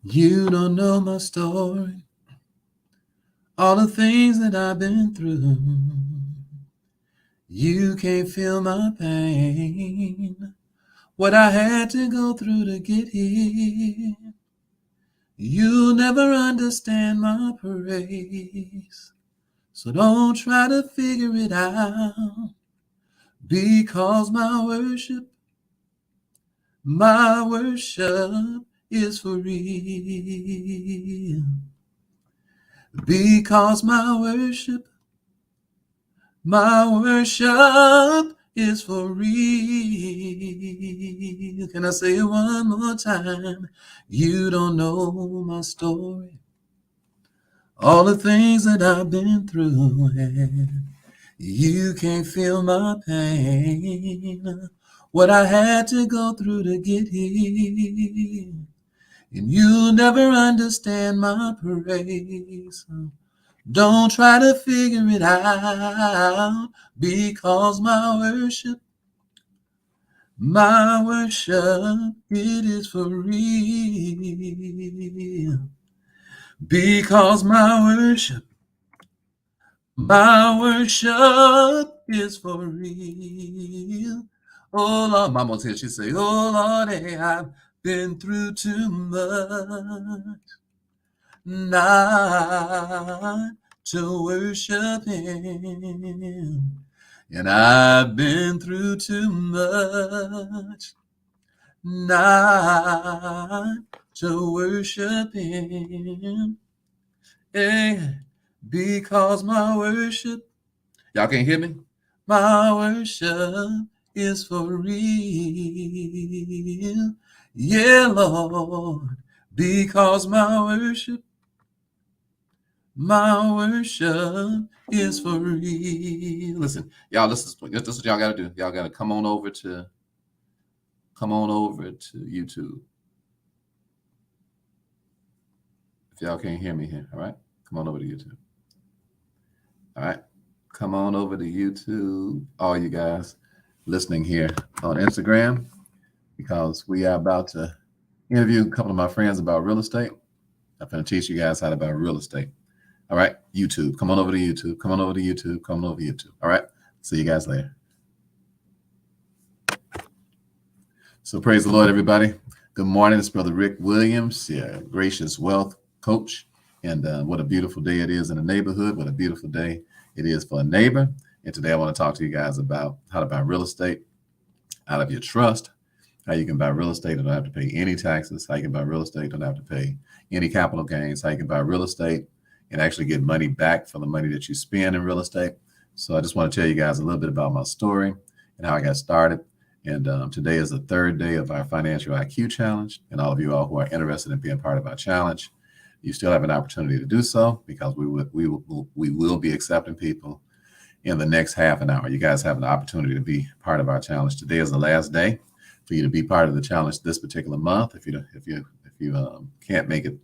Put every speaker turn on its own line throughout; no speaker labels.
You don't know my story, all the things that I've been through. You can't feel my pain, what I had to go through to get here. You'll never understand my praise, so don't try to figure it out, because my worship is for real. Because my worship is for real. Can I say it one more time? You don't know my story, all the things that I've been through. And you can't feel my pain, what I had to go through to get here. And you'll never understand my praise. Don't try to figure it out, because my worship, it is for real. Because my worship is for real. Oh Lord, Mama said, she say, oh Lord, hey, I've been through too much not to worship Him. And I've been through too much not to worship Him. Yeah, because my worship, y'all can't hear me? My worship is for real. Yeah, Lord, because my worship is for real. Listen, y'all, this is what y'all got to do. Y'all got to come on over to YouTube. If y'all can't hear me here, all right? Come on over to YouTube. All right. Come on over to YouTube, all you guys listening here on Instagram, because we are about to interview a couple of my friends about real estate. I'm going to teach you guys how to buy real estate. All right, YouTube. Come on over to YouTube. Come on over to YouTube. Come on over to YouTube. All right. See you guys later. So praise the Lord, everybody. Good morning. It's Brother Rick Williams, Gracious Wealth Coach. And what a beautiful day it is in the neighborhood. What a beautiful day it is for a neighbor. And today I want to talk to you guys about how to buy real estate out of your trust, how you can buy real estate and don't have to pay any taxes, how you can buy real estate, don't have to pay any capital gains, how you can buy real estate and actually get money back for the money that you spend in real estate. So I just want to tell you guys a little bit about my story and how I got started. And today is the third day of our Financial IQ Challenge. And all of you all who are interested in being part of our challenge, you still have an opportunity to do so, because we will be accepting people in the next half an hour. You guys have an opportunity to be part of our challenge. Today is the last day for you to be part of the challenge this particular month. If you can't make it,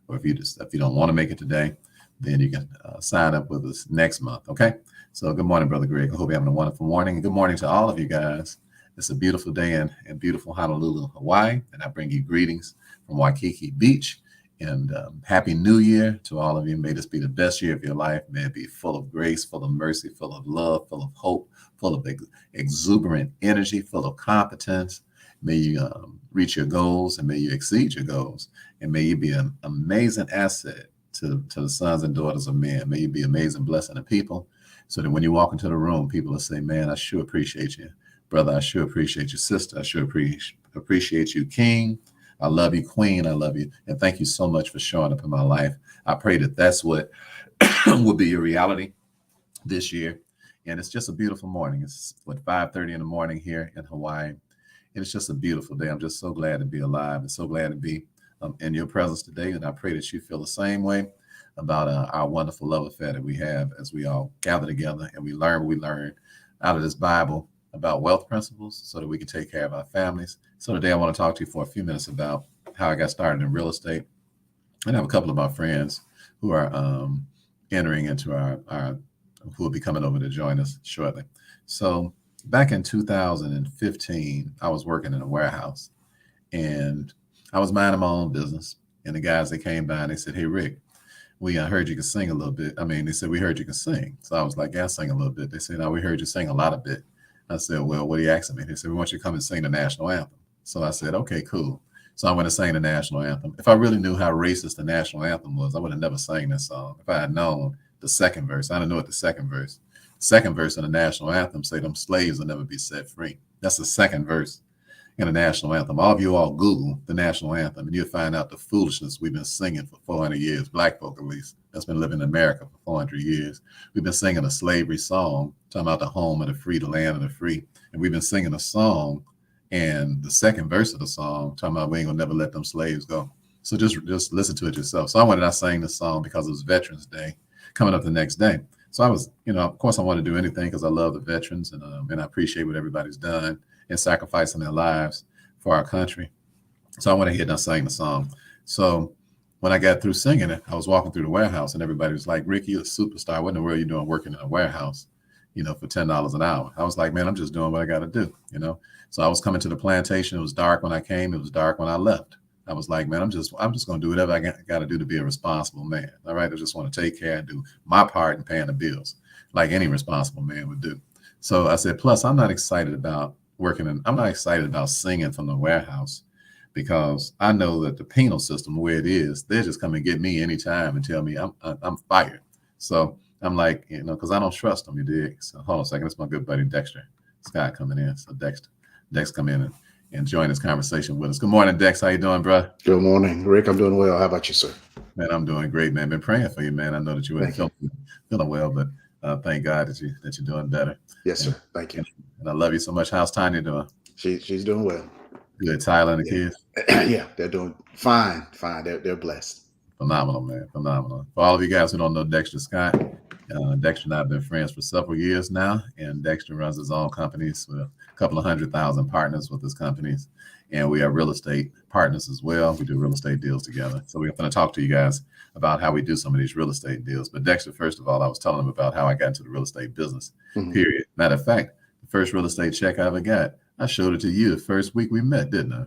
or if you don't want to make it today, then you can sign up with us next month. Okay. So good morning, Brother Greg. I hope you're having a wonderful morning. And good morning to all of you guys. It's a beautiful day in beautiful Honolulu, Hawaii. And I bring you greetings from Waikiki Beach. And Happy New Year to all of you. May this be the best year of your life. May it be full of grace, full of mercy, full of love, full of hope, full of exuberant energy, full of competence. May you reach your goals, and may you exceed your goals. And may you be an amazing asset to the sons and daughters of men. May you be amazing blessing to people, so that when you walk into the room, people will say, man, I sure appreciate you. Brother, I sure appreciate you. Sister, I sure appreciate you. King, I love you. Queen, I love you. And thank you so much for showing up in my life. I pray that that's what will be your reality this year. And it's just a beautiful morning. It's 5:30 in the morning here in Hawaii. And it's just a beautiful day. I'm just so glad to be alive and so glad to be in your presence today. And I pray that you feel the same way about our wonderful love affair that we have as we all gather together and we learn out of this Bible about wealth principles, so that we can take care of our families. So today I want to talk to you for a few minutes about how I got started in real estate. And I have a couple of my friends who are entering into our who will be coming over to join us shortly. So back in 2015, I was working in a warehouse, and I was minding my own business. And the guys, they came by and they said, "Hey, Rick, we heard you can sing a little bit." I mean, they said, "We heard you can sing." So I was like, "Yeah, I sing a little bit." They said, "No, we heard you sing a lot of bit." I said, "Well, what are you asking me?" They said, "We want you to come and sing the national anthem." So I said, "Okay, cool." So I went to sing the national anthem. If I really knew how racist the national anthem was, I would have never sang this song. If I had known the second verse, I didn't know what the second verse. Second verse in the national anthem say them slaves will never be set free. That's the second verse in the national anthem. All of you all Google the national anthem and you'll find out the foolishness we've been singing for 400 years, black folk at least, that's been living in America for 400 years. We've been singing a slavery song, talking about the home of the free, the land of the free. And we've been singing a song, and the second verse of the song, talking about we ain't gonna never let them slaves go. So just listen to it yourself. So I wanted, I sang this song because it was Veterans Day coming up the next day. So I was, of course I want to do anything because I love the veterans and I appreciate what everybody's done and sacrificing their lives for our country. So I went ahead and I sang the song. So when I got through singing it, I was walking through the warehouse and everybody was like, "Ricky, you're a superstar. What in the world are you doing working in a warehouse, for $10 an hour?" I was like, "Man, I'm just doing what I got to do. So I was coming to the plantation. It was dark when I came. It was dark when I left. I was like, "Man, I'm just going to do whatever I got to do to be a responsible man. All right. I just want to take care and do my part in paying the bills like any responsible man would do." So I said, plus I'm not excited about I'm not excited about singing from the warehouse because I know that the penal system, the way it is, they just come and get me anytime and tell me I'm fired. So I'm like, because I don't trust them, you dig? So hold on a second. It's my good buddy Dexter Scott coming in. So Dex come in and join this conversation with us. Good morning, Dex. How you doing, bro?
Good morning, Rick. I'm doing well. How about you, sir?
Man, I'm doing great, man. Been praying for you, man. I know that you weren't feeling well, but thank God that you're doing better.
Yes, sir. Thank you.
And I love you so much. How's Tanya doing?
She's doing well.
Good. Tyler and the kids?
Yeah, they're doing fine. They're blessed.
Phenomenal, man. Phenomenal. For all of you guys who don't know Dexter Scott, Dexter and I have been friends for several years now, and Dexter runs his own companies with a couple of 100,000 partners with his companies, and we are real estate partners as well. We do real estate deals together. So we're going to talk to you guys about how we do some of these real estate deals. But Dexter, first of all, I was telling him about how I got into the real estate business, period. Matter of fact, the first real estate check I ever got, I showed it to you the first week we met, didn't I?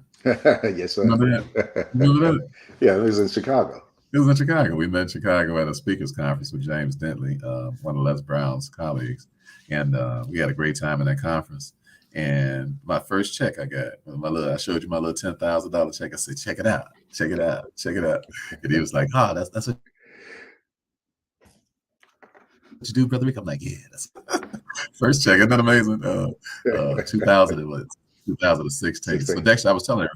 Yes, sir.
Remember that? Remember that?
Yeah, it was in Chicago.
It was in Chicago. We met in Chicago at a speakers conference with James Dentley, one of Les Brown's colleagues. And we had a great time in that conference. And my first check I got, I showed you my little $10,000 check. I said, check it out. And he was like, "Oh, that's what you do, Brother Rick?" I'm like, "Yeah, that's first check." Isn't that amazing? 2000 it was 2016. So Dexter, I was telling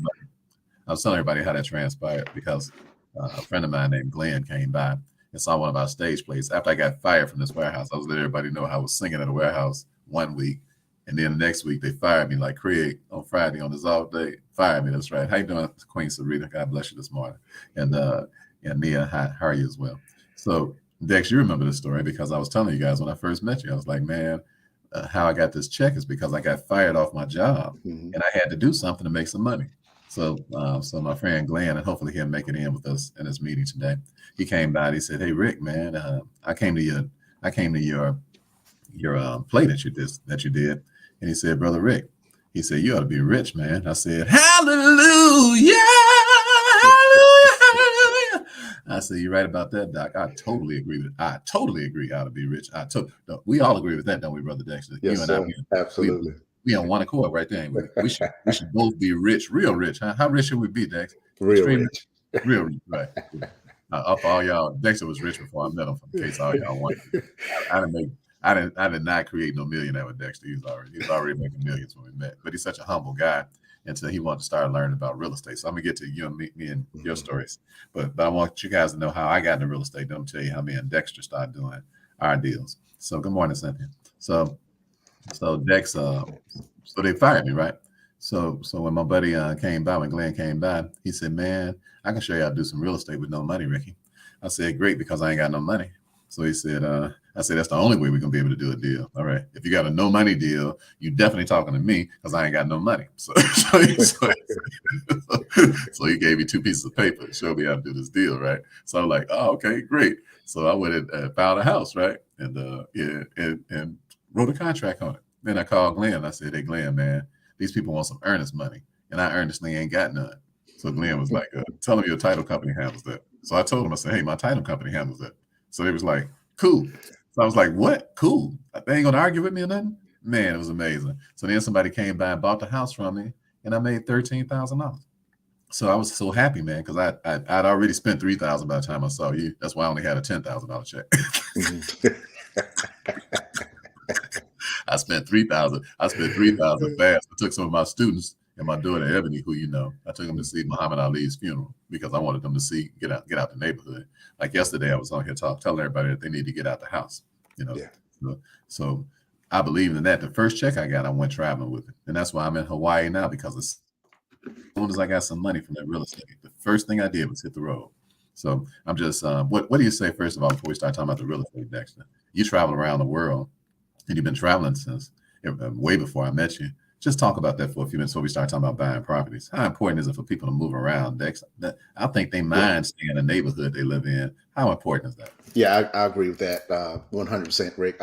everybody how that transpired because a friend of mine named Glenn came by and saw one of our stage plays. After I got fired from this warehouse, I was letting everybody know how I was singing at a warehouse one week. And then the next week they fired me, like Craig on Friday on his off day. Fired me. That's right. How you doing, Queen Sarita? God bless you this morning. And Nia, how are you as well? So Dex, you remember this story because I was telling you guys when I first met you, I was like, man, how I got this check is because I got fired off my job and I had to do something to make some money. So my friend Glenn, and hopefully he'll make it in with us in this meeting today. He came by and he said, "Hey Rick, man, I came to your play that you did. And he said, Brother Rick, he said, you ought to be rich, man." I said, "Hallelujah, hallelujah." I said, "You're right about that, Doc. I totally agree I ought to be rich." We all agree with that, don't we, Brother Dexter?
Yes, sir. Absolutely.
We on one accord right there. We should both be rich, real rich. Huh? How rich should we be, Dex?
Real rich.
Real rich, right. Up all y'all, Dexter was rich before I met him, in case all y'all want. I did not create no millionaire with Dexter. He was already making millions when we met. But he's such a humble guy until he wanted to start learning about real estate. So I'm gonna get to you and me and your stories. But I want you guys to know how I got into real estate. Then I'm tell you how me and Dexter started doing our deals. So good morning, Cynthia. So Dex, so they fired me, right? So when my buddy came by, when Glenn came by, he said, "Man, I can show you how to do some real estate with no money, Ricky." I said, "Great, because I ain't got no money." So he said, I said, "That's the only way we're gonna be able to do a deal. All right. If you got a no money deal, you definitely talking to me because I ain't got no money." So he gave me 2 pieces of paper to show me how to do this deal, right? So I'm like, "Oh, okay, great." So I went and found a house, right? And and wrote a contract on it. Then I called Glenn. I said, "Hey, Glenn, man, these people want some earnest money, and I earnestly ain't got none." So Glenn was like, tell them your title company handles that. So I told him, I said, hey, my title company handles that. So they was like, cool. So I was like, what? Cool. They ain't gonna argue with me or nothing. Man, it was amazing. So then somebody came by and bought the house from me, and I made $13,000. So I was so happy, man, because I'd already spent $3,000 by the time I saw you. That's why I only had a $10,000 check. I spent $3,000. I spent $3,000 fast. I took some of my students and my daughter Ebony, who you know, I took them to see Muhammad Ali's funeral because I wanted them to see get out the neighborhood. Like yesterday, I was on here telling everybody that they need to get out the house. You know,
Yeah.
So I believe in that. The first check I got, I went traveling with it, and that's why I'm in Hawaii now, because as soon as I got some money from that real estate, the first thing I did was hit the road. So I'm just, what do you say first of all before we start talking about the real estate, Dexter? You travel around the world, and you've been traveling since way before I met you. Just talk about that for a few minutes before we start talking about buying properties. How important is it for people to move around, Dex? I think they mind staying in the neighborhood they live in. How important is that?
Yeah, I agree with that 100%, Rick.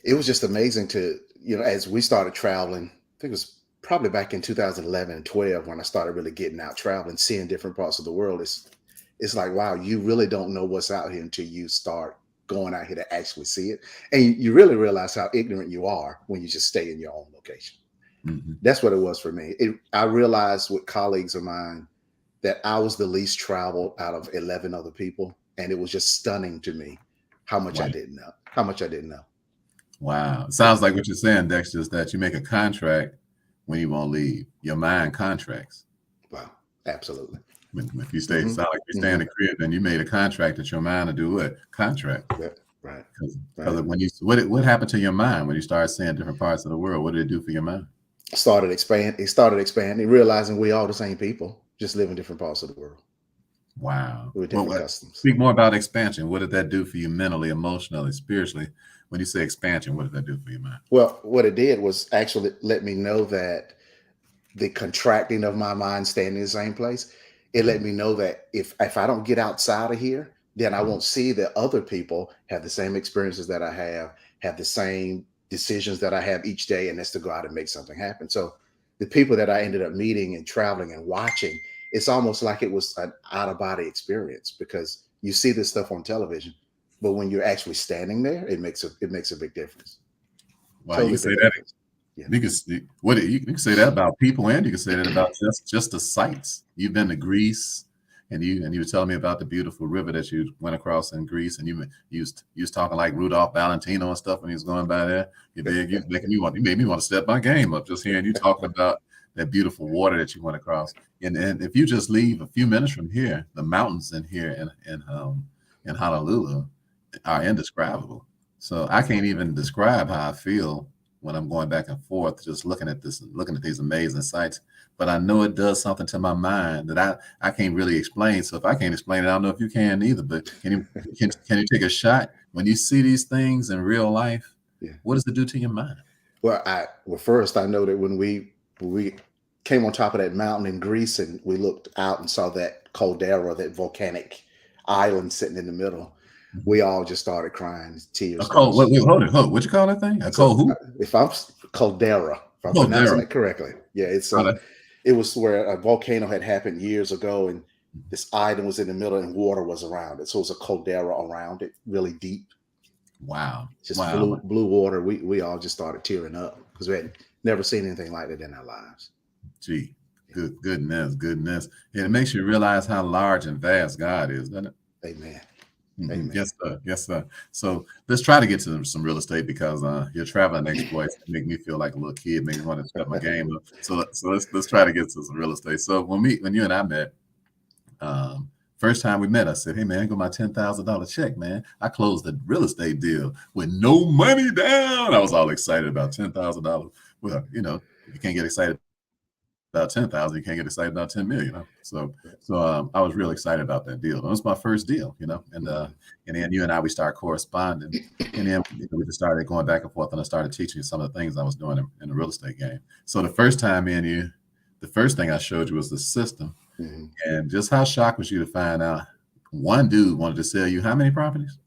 It was just amazing to, as we started traveling, I think it was probably back in 2011 and 12 when I started really getting out traveling, seeing different parts of the world. It's like, wow, you really don't know what's out here until you start going out here to actually see it. And you really realize how ignorant you are when you just stay in your own location.
Mm-hmm.
That's what it was for me. I realized with colleagues of mine that I was the least traveled out of 11 other people. And it was just stunning to me how much I didn't know.
Wow. It sounds like what you're saying, Dexter, is that you make a contract when you won't leave. Your mind contracts.
Wow. Absolutely.
If you stay, sound like you stay in the crib, then you made a contract that your mind to do what? Contract.
Yeah, right.
Because when you, what happened to your mind when you started seeing different parts of the world? What did it do for your mind?
It started expanding, realizing we all the same people, just live in different parts of the world.
Wow.
With different customs.
Speak more about expansion. What did that do for you mentally, emotionally, spiritually? When you say expansion, what did that do for your mind?
Well, what it did was actually let me know that the contracting of my mind staying in the same place, it let me know that if I don't get outside of here, then I won't see that other people have the same experiences that I have the same decisions that I have each day, and that's to go out and make something happen. So the people that I ended up meeting and traveling and watching, it's almost like it was an out-of-body experience, because you see this stuff on television, but when you're actually standing there, it makes a big difference.
Wow, totally you can say that. Yeah. You can say that about people, and you can say that about just the sights. You've been to Greece, and you were telling me about the beautiful river that you went across in Greece, and you was talking like Rudolph Valentino and stuff when he was going by there. You made me want to step my game up just hearing you talking about that beautiful water that you went across. And if you just leave a few minutes from here, the mountains in here in Honolulu are indescribable. So I can't even describe how I feel when I'm going back and forth, just looking at these amazing sights. But I know it does something to my mind that I can't really explain. So if I can't explain it, I don't know if you can either. But can you take a shot when you see these things in real life? Yeah. What does it do to your mind?
Well, first I know that when we came on top of that mountain in Greece and we looked out and saw that caldera, that volcanic island sitting in the middle, we all just started crying, tears.
Hold on. What you call that thing?
If I'm caldera, if I'm pronouncing it correctly. Yeah, it was where a volcano had happened years ago, and this island was in the middle and water was around it. So it was a caldera around it, really deep.
Wow.
Just blue water. We all just started tearing up because we had never seen anything like that in our lives.
Gee, goodness. And it makes you realize how large and vast God is, doesn't it?
Amen.
Mm-hmm. Yes, sir. So let's try to get to some real estate, because your traveling exploits make me feel like a little kid, make me want to step my game up. So let's try to get to some real estate. So when you and I met, first time we met, I said, "Hey man, go my $10,000 check, man." I closed the real estate deal with no money down. I was all excited about $10,000. Well, you can't get excited about 10,000, you can't get excited about 10 million. So I was real excited about that deal. It was my first deal, and then you and I, we started corresponding, and then we just started going back and forth, and I started teaching you some of the things I was doing in the real estate game. So the first time the first thing I showed you was the system, and just how shocked was you to find out one dude wanted to sell you how many properties?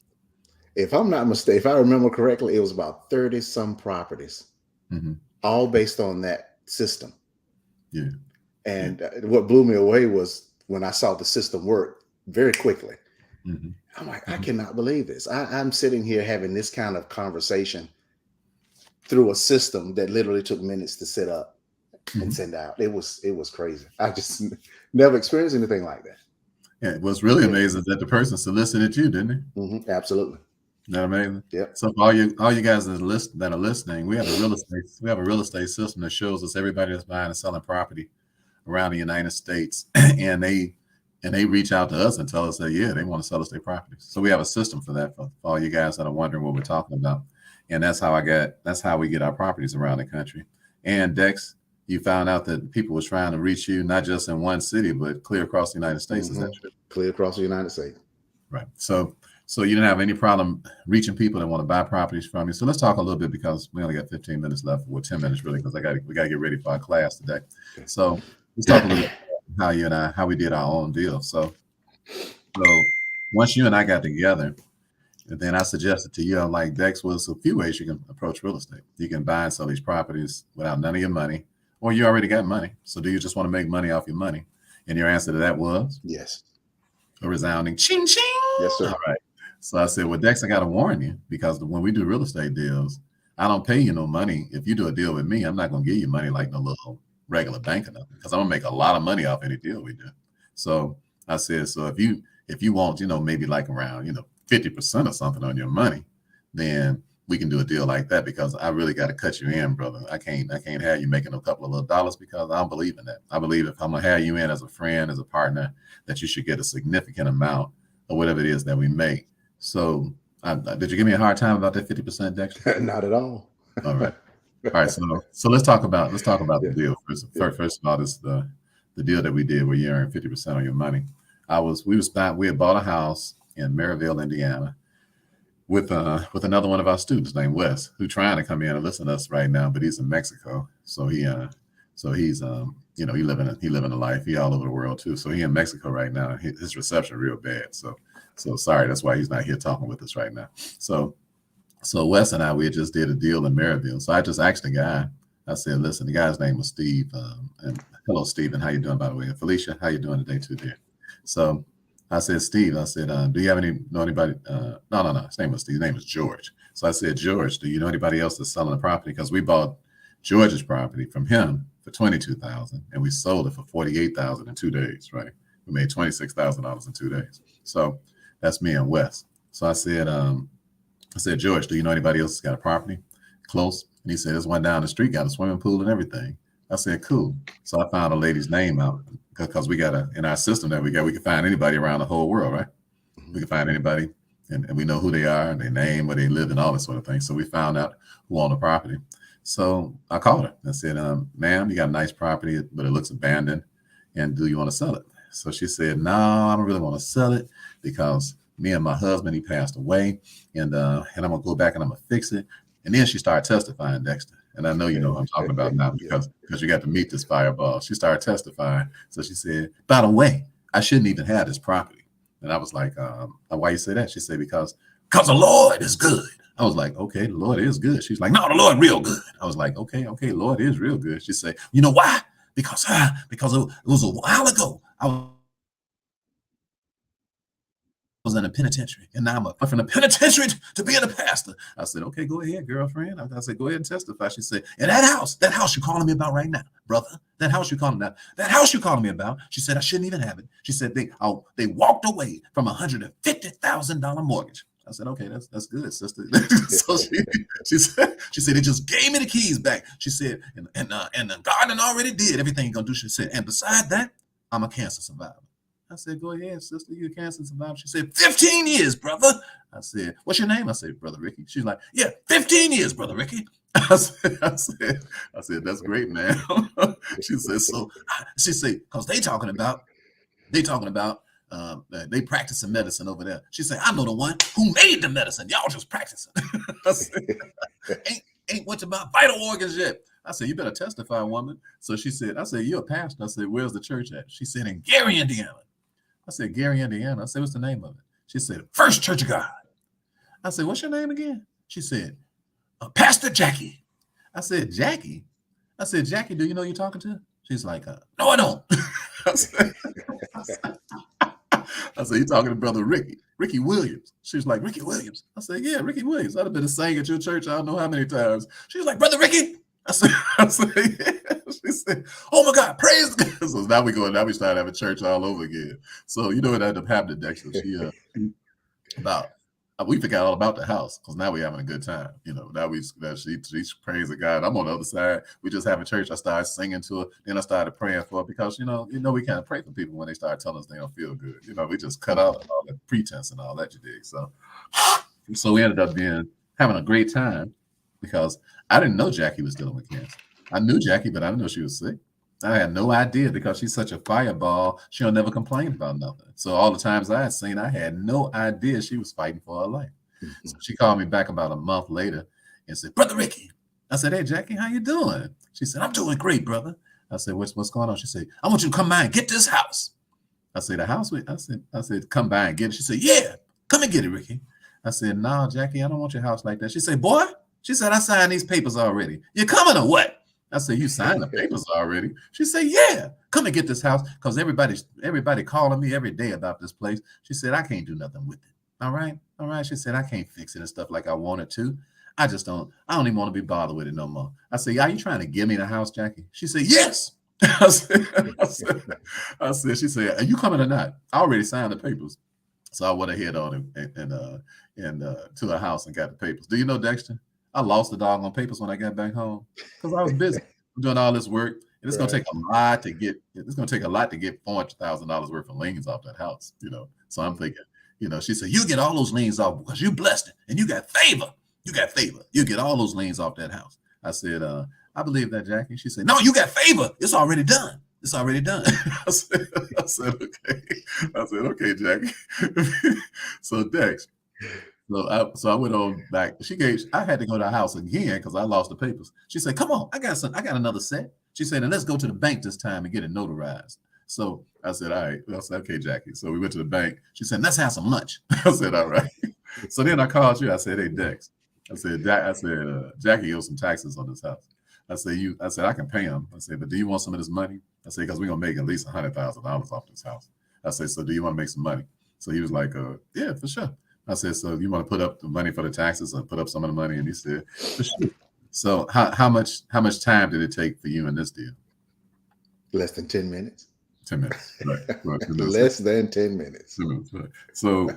If I'm not mistaken, if I remember correctly, it was about 30 some properties, all based on that system.
Yeah.
And what blew me away was when I saw the system work very quickly.
Mhm.
I'm like, I cannot believe this. I'm sitting here having this kind of conversation through a system that literally took minutes to set up and
Mhm.
send out. It was crazy. I just never experienced anything like that.
Yeah, what's really
Yeah.
amazing is that the person solicited you, didn't he?
Absolutely.
Isn't that amazing?
Yep.
So for all you guys that are listening, we have a real estate system that shows us everybody that's buying and selling property around the United States, and they reach out to us and tell us that yeah, they want to sell us their properties. So we have a system for that for all you guys that are wondering what we're talking about, and that's how we get our properties around the country. And Dex, you found out that people was trying to reach you not just in one city but clear across the United States. Is that true?
Clear across the United States.
Right. So you didn't have any problem reaching people that want to buy properties from you. So let's talk a little bit because we only got 15 minutes left, or 10 minutes really, because we got to get ready for our class today.
Okay.
So let's talk a little bit about how we did our own deal. So once you and I got together, and then I suggested to you, I'm like, Dex, was a few ways you can approach real estate. You can buy and sell these properties without none of your money, or you already got money. So do you just want to make money off your money? And your answer to that was
yes.
A resounding ching ching.
Yes, sir.
All right. So I said, well, Dex, I got to warn you, because when we do real estate deals, I don't pay you no money. If you do a deal with me, I'm not going to give you money like no little regular bank or nothing, because I'm going to make a lot of money off any deal we do. So I said, so if you want, maybe like around, 50% or something on your money, then we can do a deal like that, because I really got to cut you in, brother. I can't have you making a couple of little dollars, because I don't believe in that. I believe if I'm going to have you in as a friend, as a partner, that you should get a significant amount of whatever it is that we make. So did you give me a hard time about that 50%, Dexter?
Not at all.
All right. All right. So let's talk about the deal. First of all, this the deal that we did where you earn 50% on your money. We had bought a house in Maryville, Indiana, with another one of our students named Wes, who's trying to come in and listen to us right now, but he's in Mexico. So he's he living a life. He all over the world too. So he in Mexico right now. His reception real bad. So sorry, that's why he's not here talking with us right now. So Wes and I, we just did a deal in Maryville. So I just asked the guy. I said, listen, the guy's name was Steve. And hello, Stephen. How you doing, by the way? And Felicia, how you doing today too, dear? So I said, Steve, do you know anybody? No. His name was Steve. His name was George. So I said, George, do you know anybody else that's selling a property? Because we bought George's property from him for $22,000, and we sold it for $48,000 in 2 days, right? We made $26,000 in 2 days. So that's me and Wes. So I said, George, do you know anybody else that's got a property close? And he said, there's one down the street, got a swimming pool and everything. I said, cool. So I found a lady's name out, because we got in our system that we can find anybody around the whole world, right? We can find anybody, and we know who they are, and their name, where they live, and all this sort of thing. So we found out who owned the property. So I called her. I said, ma'am, you got a nice property, but it looks abandoned, and do you want to sell it? So she said, no, I don't really want to sell it, because me and my husband, he passed away, and I'm going to go back and I'm going to fix it. And then she started testifying, Dexter. And I know you know what I'm talking about now, because you got to meet this fireball. She started testifying. So she said, by the way, I shouldn't even have this property. And I was like, why you say that? She said, because the Lord is good. I was like, okay, the Lord is good. She's like, no, the Lord real good. I was like, okay, Lord is real good. She said, you know why? Because it was a while ago. I was in a penitentiary, and now I'm from the penitentiary to being a pastor. I said, okay, go ahead, girlfriend. I said, go ahead and testify. She said, and that house you're calling me about right now, brother, that house you're calling me about, she said, I shouldn't even have it. She said, they walked away from $150,000 mortgage. I said, okay, that's good, sister. So she said, it just gave me the keys back. She said, and God already did everything you're gonna do. She said, and beside that, I'm a cancer survivor. I said, go ahead, sister, you're a cancer survivor. She said, 15 years, brother. I said, what's your name? I said, Brother Ricky. She's like, yeah, 15 years, Brother Ricky. I said, that's great, man. She said, because they talking about they practicing medicine over there. She said, I know the one who made the medicine. Y'all just practicing. I said, ain't went to my vital organs yet. I said, you better testify, woman. So she said, I said, you're a pastor. I said, where's the church at? She said, in Gary, Indiana. I said, Gary, Indiana. I said, what's the name of it? She said, First Church of God. I said, what's your name again? She said, Pastor Jackie. I said, Jackie? I said, Jackie, do you know who you're talking to? She's like, no, I don't. I said, you talking to Brother Ricky Williams. She's like, Ricky Williams. I said, yeah, Ricky Williams. I'd have been a singer at your church I don't know how many times. She's like, Brother Ricky. I said, yeah. She said, oh my God, praise God. So now we start having church all over again. So you know what ended up happening, Dexter? We forgot all about the house because now we're having a good time. You know, she's praising God. I'm on the other side. We just having church. I started singing to her. Then I started praying for her because, you know, we can't pray for people when they start telling us they don't feel good. You know, we just cut out all the pretense and all that you did. So we ended up having a great time because I didn't know Jackie was dealing with cancer. I knew Jackie, but I didn't know she was sick. I had no idea because she's such a fireball. She'll never complain about nothing. So all the times I had seen, I had no idea she was fighting for her life. Mm-hmm. So she called me back about a month later and said, Brother Ricky. I said, hey, Jackie, how you doing? She said, I'm doing great, brother. I said, what's going on? She said, I want you to come by and get this house. I said, the house? I said, come by and get it. She said, yeah, come and get it, Ricky. I said, no, Jackie, I don't want your house like that. She said, boy, she said, I signed these papers already. You coming or what? I said, you signed the papers already? She said, yeah, come and get this house because everybody calling me every day about this place. She said, I can't do nothing with it. All right. She said, I can't fix it and stuff like I wanted to. I don't even want to be bothered with it no more. I said, are you trying to give me the house, Jackie? She said, yes. I said, she said, are you coming or not? I already signed the papers. So I went ahead on and to her house and got the papers. Do you know, Dexter? I lost the doggone papers when I got back home because I was busy doing all this work. And it's gonna take a lot to get $400,000 worth of liens off that house, you know. So I'm thinking, you know, she said, you get all those liens off because you blessed it and you got favor. You get all those liens off that house. I said, I believe that, Jackie. She said, no, you got favor. It's already done. I said, okay. Okay, Jackie. So Dex. So I went on back. I had to go to the house again because I lost the papers. She said, come on, I got another set. She said, and let's go to the bank this time and get it notarized. So I said, all right. I said, okay, Jackie. So we went to the bank. She said, let's have some lunch. I said, all right. So then I called you. I said, hey, Dex. I said, Jackie owes some taxes on this house. I said, I can pay him. I said, but do you want some of this money? I said, because we're going to make at least $100,000 off this house. I said, so do you want to make some money? So he was like, yeah, for sure. I said, so you want to put up the money for the taxes or put up some of the money? And he said, for sure. So how much time did it take for you in this deal?
Less than 10 minutes.
10 minutes, right?
Less than 10 minutes.
10 minutes, right. So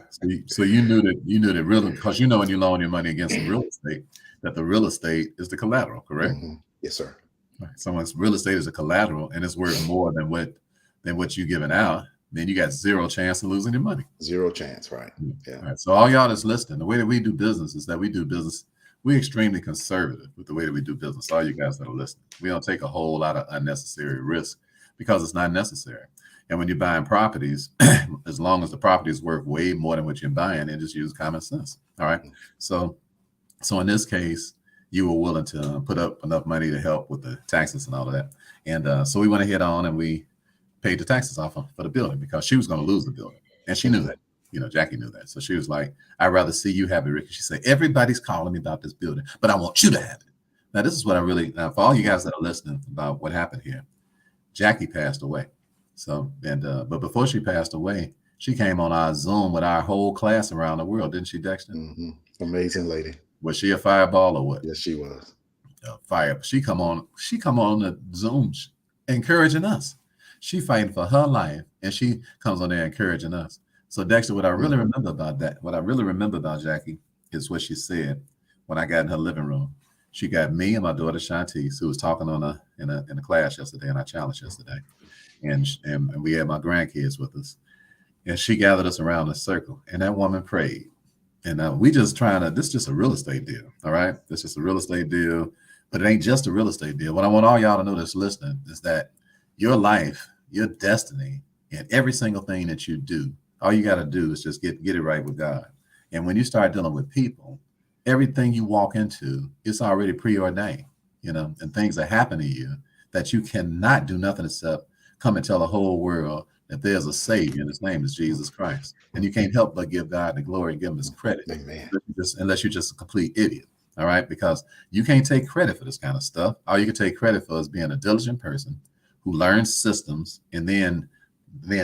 you knew that really, because you know when you loan your money against the real estate, that the real estate is the collateral, correct?
Mm-hmm. Yes, sir.
Right. So once real estate is a collateral and it's worth more than what you're giving out, then you got zero chance of losing your money.
Zero chance, right? Yeah.
All right. So all y'all that's listening, the way that we do business is that we're extremely conservative with the way that we do business. All you guys that are listening, we don't take a whole lot of unnecessary risk because it's not necessary. And when you're buying properties, as long as the property is worth way more than what you're buying, then just use common sense. All right. So in this case, you were willing to put up enough money to help with the taxes and all of that. And so we went ahead on and we paid the taxes off for the building because she was going to lose the building. And she knew that. You know, Jackie knew that. So she was like, I'd rather see you have it, Ricky. She said, everybody's calling me about this building, but I want you to have it. Now, this is what for all you guys that are listening about what happened here, Jackie passed away. So, but before she passed away, she came on our Zoom with our whole class around the world, didn't she, Dexter?
Mm-hmm. Amazing lady.
Was she a fireball or what?
Yes, she was.
Fire. She come on the Zoom encouraging us. She fighting for her life, and she comes on there encouraging us. So Dexter, what I really remember about Jackie is what she said when I got in her living room. She got me and my daughter Shantice, who was talking in a class yesterday, in our challenge yesterday, and we had my grandkids with us, and she gathered us around a circle, and that woman prayed, and we just this is just a real estate deal, all right? This is a real estate deal, but it ain't just a real estate deal. What I want all y'all to know that's listening is that your life, your destiny, and every single thing that you do, all you got to do is just get it right with God. And when you start dealing with people, everything you walk into, it's already preordained, you know, and things that happen to you that you cannot do nothing except come and tell the whole world that there's a Savior, and his name is Jesus Christ. And you can't help but give God the glory and give him his credit.
Amen.
Unless you're just a complete idiot. All right. Because you can't take credit for this kind of stuff. All you can take credit for is being a diligent person, who learns systems and then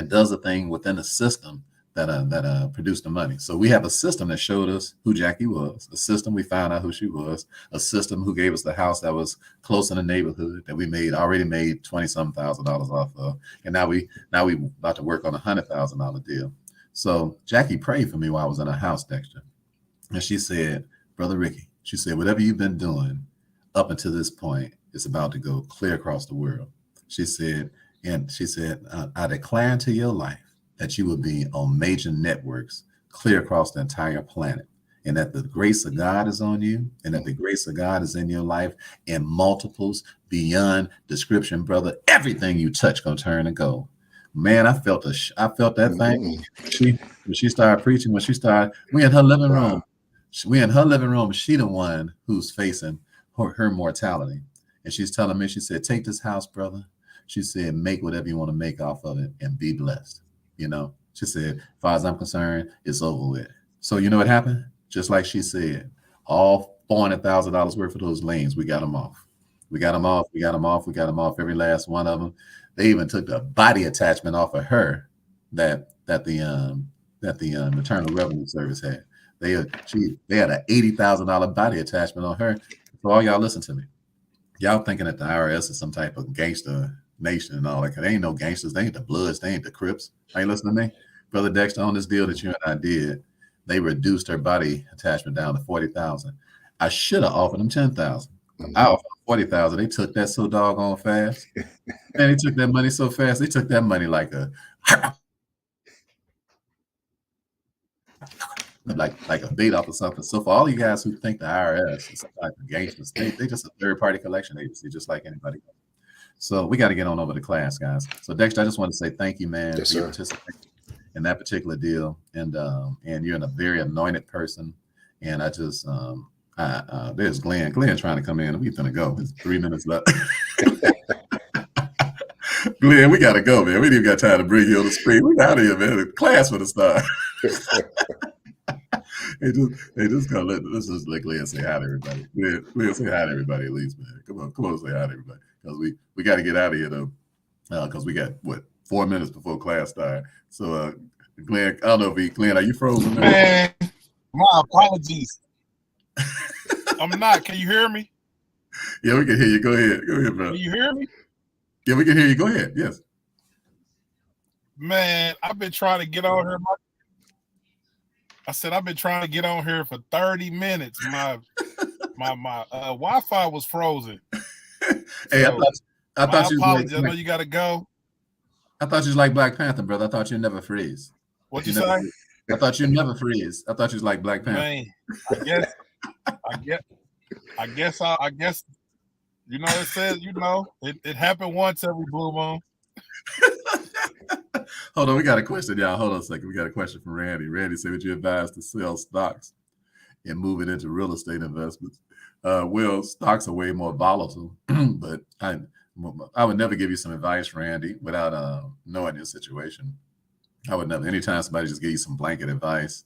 does a thing within the system that produced the money. So we have a system that showed us who Jackie was, a system we found out who she was, a system who gave us the house that was close in the neighborhood that we already made $20,000 off of, and now we about to work on $100,000 deal. So Jackie prayed for me while I was in her house, Dexter, and she said, "Brother Ricky," she said, "whatever you've been doing up until this point is about to go clear across the world." She said, I declare into your life that you will be on major networks clear across the entire planet, and that the grace of God is on you, and that the grace of God is in your life in multiples beyond description, brother. Everything you touch gonna turn to gold. Man, I felt that thing. When she started preaching, we in her living room. We in her living room. She the one who's facing her mortality, and she's telling me. She said, "Take this house, brother." She said, "Make whatever you want to make off of it and be blessed." She said, "As far as I'm concerned, it's over with." So you know what happened? Just like she said, all $400,000 worth of those lanes, we got them off. We got them off, every last one of them. They even took the body attachment off of her that the Internal Revenue Service had. They had an $80,000 body attachment on her. So all y'all listen to me. Y'all thinking that the IRS is some type of gangster nation and all that. They ain't no gangsters. They ain't the Bloods. They ain't the Crips. Are you listening to me? Brother Dexter, on this deal that you and I did, they reduced her body attachment down to $40,000. I should have offered them $10,000. I offered them $40,000. They took that so doggone fast. Man, they took that money so fast. They took that money like a bait off or something. So for all you guys who think the IRS is some type of gangsters, they just a third-party collection agency, just like anybody else. So we got to get on over to class, guys. So Dexter, I just want to say thank you, man, for your participation in that particular deal, and you're a very anointed person. And I just there's Glenn trying to come in. We're gonna go. It's 3 minutes left. Glenn, we gotta go, man. We didn't even got time to bring you on the screen. We out of here, man. The class for the start. They just gonna let's just let Glenn say hi to everybody. Glenn, say hi to everybody at least, man. Come on, say hi to everybody. Because we got to get out of here though, because we got 4 minutes before class start. So Glenn, I don't know if Glenn, are you frozen?
Man, my apologies. I'm not. Can you hear me?
Yeah, we can hear you. Go ahead, bro.
Can you hear me?
Yeah, we can hear you. Go ahead. Yes.
Man, I've been trying to get on here. I've been trying to get on here for 30 minutes. My Wi-Fi was frozen.
Hey,
so,
I thought you.
I know you got to go.
I thought you was like Black Panther, brother. I thought you'd never freeze.
What you say?
I thought you'd never freeze. I thought you was like Black Panther.
Man, I guess. You know, it says, it happened once every blue moon.
Hold on, we got a question, y'all. Hold on a second. We got a question from Randy. Randy said, "Would you advise to sell stocks and move it into real estate investments?" Well, stocks are way more volatile, but I would never give you some advice, Randy, without knowing your situation. I would never. Anytime somebody just give you some blanket advice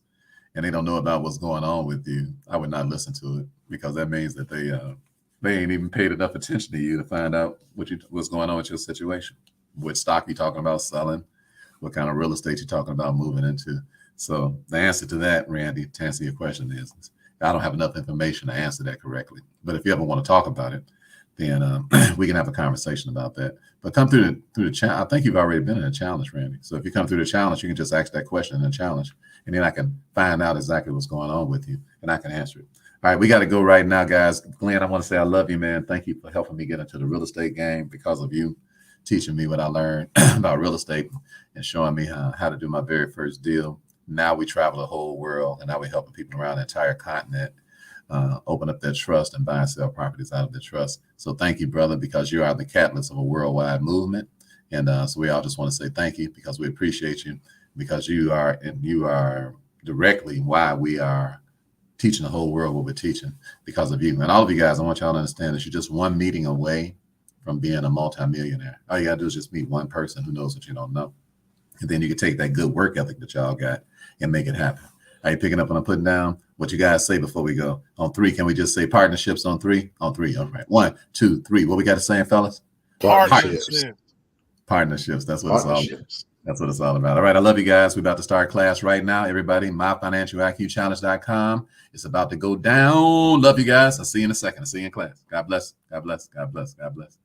and they don't know about what's going on with you, I would not listen to it, because that means that they ain't even paid enough attention to you to find out what's going on with your situation. What stock you talking about selling? What kind of real estate you talking about moving into? So the answer to that, Randy, to answer your question is I don't have enough information to answer that correctly. But if you ever want to talk about it, then we can have a conversation about that. But come through the challenge. I think you've already been in a challenge, Randy. So if you come through the challenge, you can just ask that question in the challenge, and then I can find out exactly what's going on with you, and I can answer it. All right, we got to go right now, guys. Glenn, I want to say I love you, man. Thank you for helping me get into the real estate game. Because of you teaching me what I learned about real estate and showing me how to do my very first deal. Now we travel the whole world, and now we're helping people around the entire continent open up their trust and buy and sell properties out of their trust. So thank you, brother, because you are the catalyst of a worldwide movement. And so we all just want to say thank you, because we appreciate you, because you are directly why we are teaching the whole world what we're teaching, because of you. And all of you guys, I want y'all to understand that you're just one meeting away from being a multimillionaire. All you got to do is just meet one person who knows what you don't know. And then you can take that good work ethic that y'all got and make it happen. Are you picking up what I'm putting down? What you guys say before we go? On three, can we just say partnerships on three? On three. All right. 1, 2, 3. What we got to say, fellas?
Partnerships.
Partnerships. That's what it's all.
Partnerships.
That's what it's all about. All right. I love you guys. We're about to start class right now. Everybody, myfinancialiqchallenge.com. It's about to go down. Love you guys. I'll see you in a second. I'll see you in class. God bless. God bless. God bless. God bless.